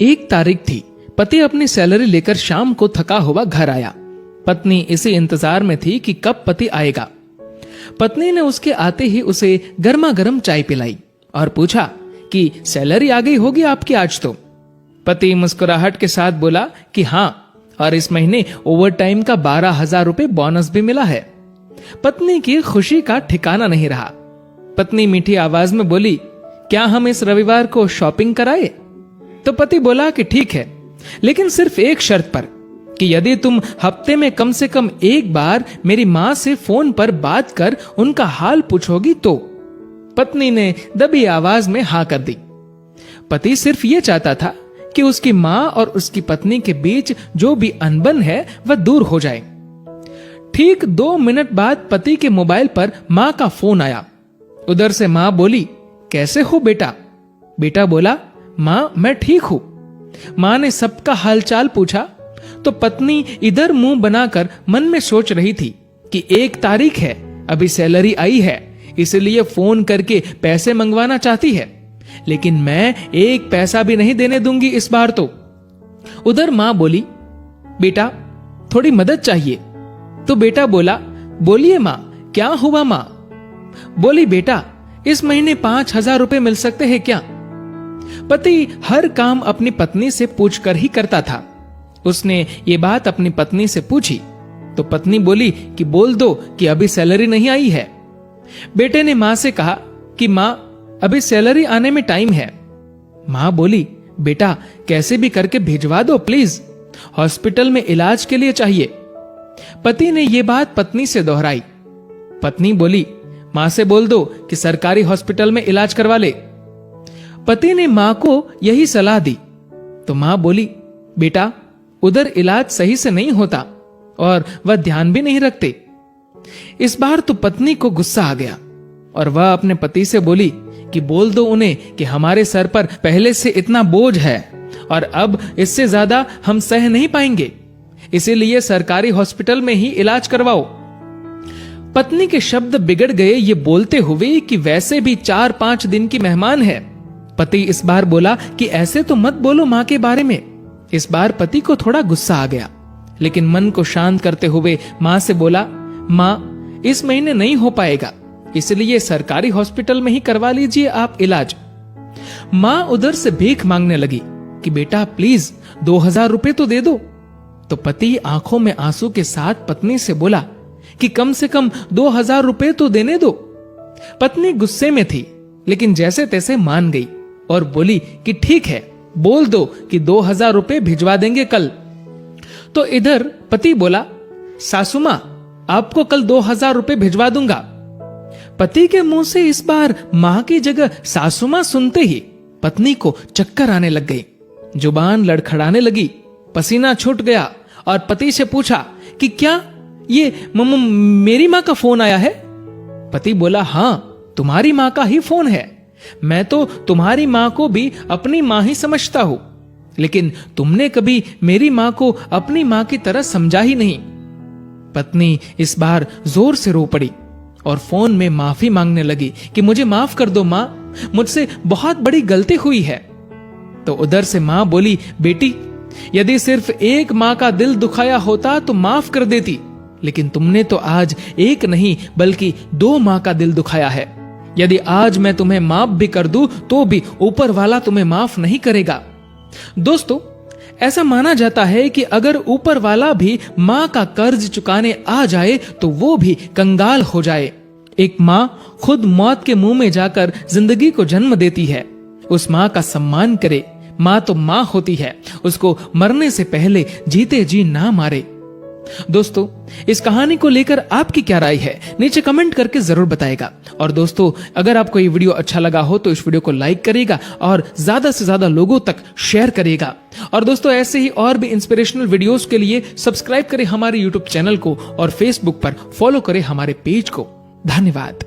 1 तारीख थी। पति अपनी सैलरी लेकर शाम को थका हुआ घर आया। पत्नी इसी इंतजार में थी कि कब पति आएगा। पत्नी ने उसके आते ही उसे गर्मा गर्म चाय पिलाई और पूछा कि सैलरी आ गई होगी आपकी आज तो। पति मुस्कुराहट के साथ बोला कि हाँ, और इस महीने ओवर टाइम का 12,000 रुपए बोनस भी मिला है। पत्नी की खुशी का ठिकाना नहीं रहा। पत्नी मीठी आवाज में बोली, क्या हम इस रविवार को शॉपिंग कराए? तो पति बोला कि ठीक है, लेकिन सिर्फ एक शर्त पर, कि यदि तुम हफ्ते में कम से कम एक बार मेरी माँ से फोन पर बात कर उनका हाल पूछोगी तो। पत्नी ने दबी आवाज में हाँ कर दी। पति सिर्फ ये चाहता था कि उसकी माँ और उसकी पत्नी के बीच जो भी अनबन है वह दूर हो जाए। ठीक 2 मिनट बाद पति के मोबाइल पर माँ का फोन आया। उधर से माँ बोली, कैसे हो बेटा? बेटा बोला, माँ मैं ठीक हूं। माँ ने सबका हालचाल पूछा तो पत्नी इधर मुंह बनाकर मन में सोच रही थी कि 1 तारीख है, अभी सैलरी आई है, इसलिए फोन करके पैसे मंगवाना चाहती है, लेकिन मैं 1 पैसा भी नहीं देने दूंगी इस बार तो। उधर माँ बोली, बेटा थोड़ी मदद चाहिए। तो बेटा बोला, बोलिए माँ, क्या हुआ माँ? बोली, बेटा इस महीने 5,000 रुपए मिल सकते हैं क्या? पति हर काम अपनी पत्नी से पूछकर ही करता था। उसने ये बात अपनी पत्नी से पूछी तो पत्नी बोली कि बोल दो कि अभी सैलरी नहीं आई है। बेटे ने माँ से कहा कि माँ अभी सैलरी आने में टाइम है। माँ बोली, बेटा कैसे भी करके भिजवा दो प्लीज, हॉस्पिटल में इलाज के लिए चाहिए। पति ने ये बात पत्नी से दोहराई। पत्नी बोली, माँ से बोल दो कि सरकारी हॉस्पिटल में इलाज करवा ले। पति ने माँ को यही सलाह दी तो माँ बोली, बेटा उधर इलाज सही से नहीं होता और वह ध्यान भी नहीं रखते। इस बार तो पत्नी को गुस्सा आ गया और वह अपने पति से बोली कि बोल दो उन्हें कि हमारे सर पर पहले से इतना बोझ है और अब इससे ज्यादा हम सह नहीं पाएंगे, इसीलिए सरकारी हॉस्पिटल में ही इलाज करवाओ। पत्नी के शब्द बिगड़ गए ये बोलते हुए कि वैसे भी 4-5 दिन की मेहमान है। पति इस बार बोला कि ऐसे तो मत बोलो माँ के बारे में। इस बार पति को थोड़ा गुस्सा आ गया, लेकिन मन को शांत करते हुए माँ से बोला, माँ इस महीने नहीं हो पाएगा, इसलिए सरकारी हॉस्पिटल में ही करवा लीजिए आप इलाज। माँ उधर से भीख मांगने लगी कि बेटा प्लीज 2,000 रुपए तो दे दो। तो पति आंखों में आंसू के साथ पत्नी से बोला कि कम से कम 2,000 रुपए तो देने दो। पत्नी गुस्से में थी, लेकिन जैसे तैसे मान गई और बोली कि ठीक है, बोल दो कि 2,000 रुपए भिजवा देंगे कल। तो इधर पति बोला, सासू मां आपको कल 2,000 रुपए भिजवा दूंगा। पति के मुंह से इस बार मां की जगह सासू मां सुनते ही पत्नी को चक्कर आने लग गई, जुबान लड़खड़ाने लगी, पसीना छूट गया और पति से पूछा कि क्या ये मेरी मां का फोन आया है? पति बोला, हाँ तुम्हारी मां का ही फोन है। मैं तो तुम्हारी मां को भी अपनी मां ही समझता हूं, लेकिन तुमने कभी मेरी मां को अपनी मां की तरह समझा ही नहीं। पत्नी इस बार जोर से रो पड़ी और फोन में माफी मांगने लगी कि मुझे माफ कर दो मां, मुझसे बहुत बड़ी गलती हुई है। तो उधर से मां बोली, बेटी यदि सिर्फ एक मां का दिल दुखाया होता तो माफ कर देती, लेकिन तुमने तो आज एक नहीं बल्कि 2 मां का दिल दुखाया है। यदि आज मैं तुम्हें माफ भी कर दूं तो भी ऊपर वाला तुम्हें माफ नहीं करेगा। दोस्तों, ऐसा माना जाता है कि अगर ऊपर वाला भी मां का कर्ज चुकाने आ जाए तो वो भी कंगाल हो जाए। एक मां खुद मौत के मुंह में जाकर जिंदगी को जन्म देती है। उस मां का सम्मान करे। मां तो मां होती है, उसको मरने से पहले जीते जी ना मारे। दोस्तों, इस कहानी को लेकर आपकी क्या राय है नीचे कमेंट करके जरूर बताएगा। और दोस्तों, अगर आपको ये वीडियो अच्छा लगा हो तो इस वीडियो को लाइक करेगा और ज्यादा से ज्यादा लोगों तक शेयर करेगा। और दोस्तों, ऐसे ही और भी इंस्पिरेशनल वीडियोस के लिए सब्सक्राइब करें हमारे यूट्यूब चैनल को और फेसबुक पर फॉलो करें हमारे पेज को। धन्यवाद।